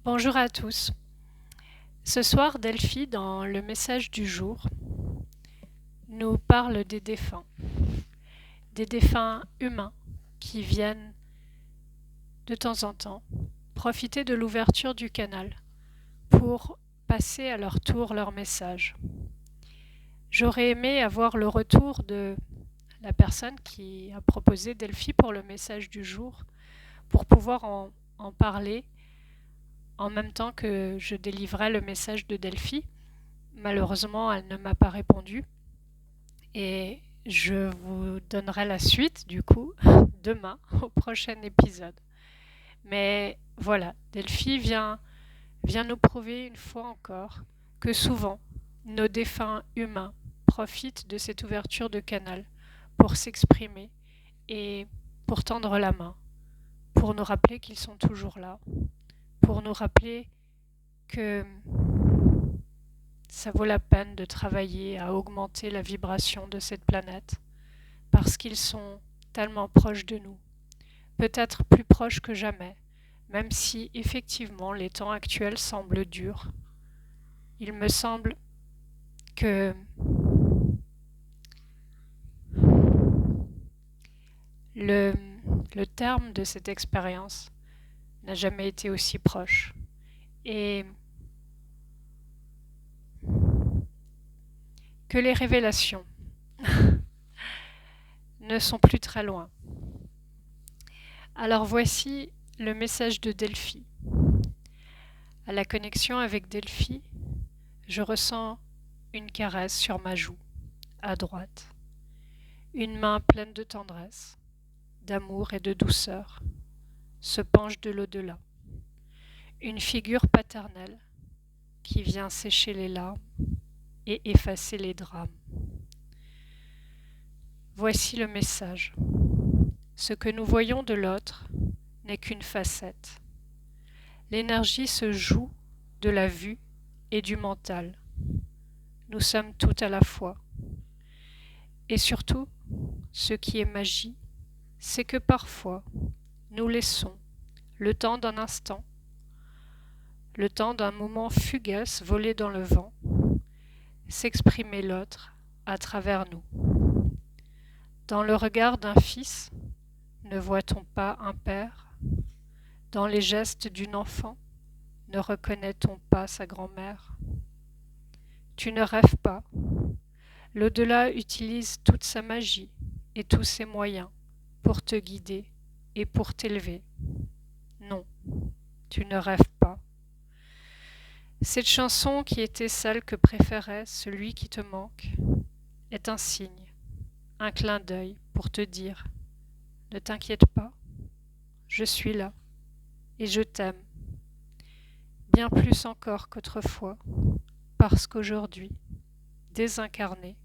Bonjour à tous. Ce soir, Delphi, dans le message du jour, nous parle des défunts humains qui viennent de temps en temps profiter de l'ouverture du canal pour passer à leur tour leur message. J'aurais aimé avoir le retour de la personne qui a proposé Delphi pour le message du jour pour pouvoir en parler en même temps que je délivrais le message de Delphi. Malheureusement, elle ne m'a pas répondu et je vous donnerai la suite du coup demain au prochain épisode. Mais voilà, Delphi vient nous prouver une fois encore que souvent nos défunts humains profitent de cette ouverture de canal pour s'exprimer et pour tendre la main, pour nous rappeler qu'ils sont toujours là, pour nous rappeler que ça vaut la peine de travailler à augmenter la vibration de cette planète parce qu'ils sont tellement proches de nous, peut-être plus proches que jamais, même si effectivement les temps actuels semblent durs. Il me semble que le, le terme de cette expérience n'a jamais été aussi proche et que les révélations ne sont plus très loin. Alors voici le message de Delphi. À la connexion avec Delphi, je ressens une caresse sur ma joue, à droite. Une main pleine de tendresse, d'amour et de douceur se penche de l'au-delà. Une figure paternelle qui vient sécher les larmes et effacer les drames. Voici le message. Ce que nous voyons de l'autre n'est qu'une facette. L'énergie se joue de la vue et du mental. Nous sommes tout à la fois. Et surtout, ce qui est magie, c'est que parfois, nous laissons le temps d'un instant, le temps d'un moment fugace volé dans le vent, s'exprimer l'autre à travers nous. Dans le regard d'un fils, ne voit-on pas un père? Dans les gestes d'une enfant, ne reconnaît-on pas sa grand-mère? Tu ne rêves pas. L'au-delà utilise toute sa magie et tous ses moyens pour te guider et pour t'élever. Non, tu ne rêves pas. Cette chanson qui était celle que préférait celui qui te manque est un signe, un clin d'œil pour te dire « Ne t'inquiète pas, je suis là et je t'aime, bien plus encore qu'autrefois, parce qu'aujourd'hui, désincarné,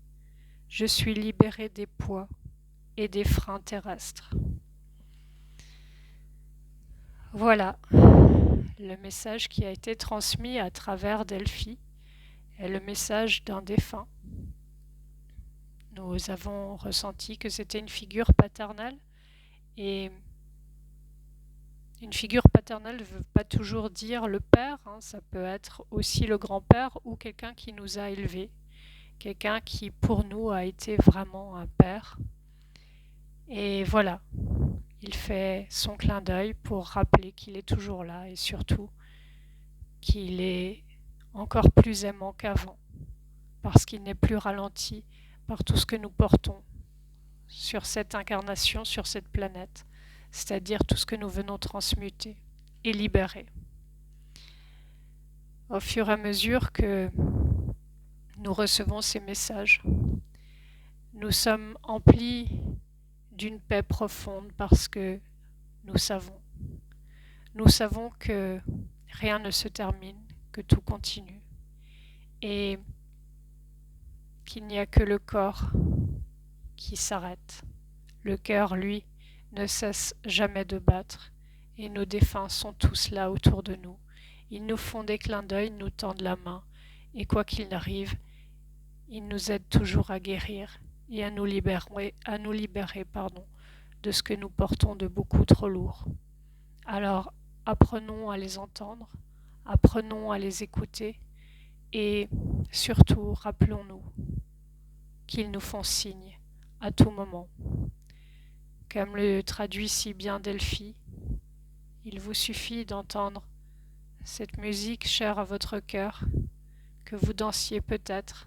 je suis libéré des poids et des freins terrestres. » Voilà, le message qui a été transmis à travers Delphi est le message d'un défunt. Nous avons ressenti que c'était une figure paternelle et une figure paternelle ne veut pas toujours dire le père, ça peut être aussi le grand-père ou quelqu'un qui nous a élevés, quelqu'un qui pour nous a été vraiment un père. Et voilà, il fait son clin d'œil pour rappeler qu'il est toujours là et surtout qu'il est encore plus aimant qu'avant, parce qu'il n'est plus ralenti par tout ce que nous portons sur cette incarnation, sur cette planète, c'est-à-dire tout ce que nous venons transmuter et libérer. Au fur et à mesure que nous recevons ces messages, nous sommes emplis d'une paix profonde parce que nous savons que rien ne se termine, que tout continue et qu'il n'y a que le corps qui s'arrête. Le cœur, lui, ne cesse jamais de battre et nos défunts sont tous là autour de nous. Ils nous font des clins d'œil, nous tendent la main et quoi qu'il arrive, ils nous aident toujours à guérir et à nous libérer, de ce que nous portons de beaucoup trop lourd. Alors, apprenons à les entendre, Apprenons à les écouter et surtout rappelons-nous qu'ils nous font signe à tout moment. Comme le traduit si bien Delphi, il vous suffit d'entendre cette musique chère à votre cœur que vous dansiez peut-être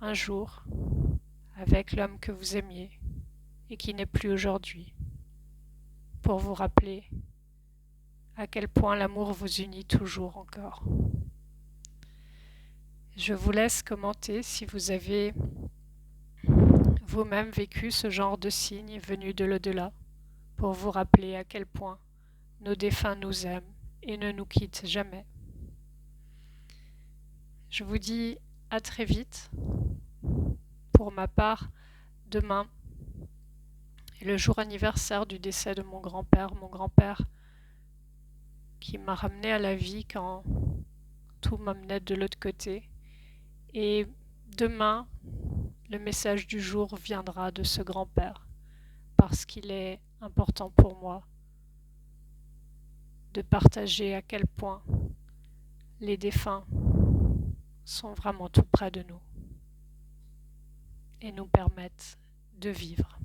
un jour avec l'homme que vous aimiez et qui n'est plus aujourd'hui, pour vous rappeler à quel point l'amour vous unit toujours encore. Je vous laisse commenter si vous avez vous-même vécu ce genre de signe venu de l'au-delà, pour vous rappeler à quel point nos défunts nous aiment et ne nous quittent jamais. Je vous dis à très vite. Pour ma part, demain est le jour anniversaire du décès de mon grand-père qui m'a ramené à la vie quand tout m'amenait de l'autre côté. Et demain, le message du jour viendra de ce grand-père, parce qu'il est important pour moi de partager à quel point les défunts sont vraiment tout près de nous et nous permettent de vivre.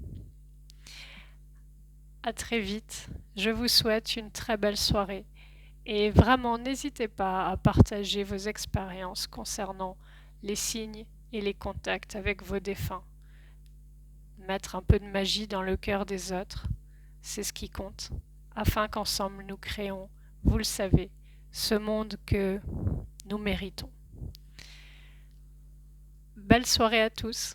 À très vite, je vous souhaite une très belle soirée et vraiment n'hésitez pas à partager vos expériences concernant les signes et les contacts avec vos défunts. Mettre un peu de magie dans le cœur des autres, c'est ce qui compte, afin qu'ensemble nous créons, vous le savez, ce monde que nous méritons. Belle soirée à tous!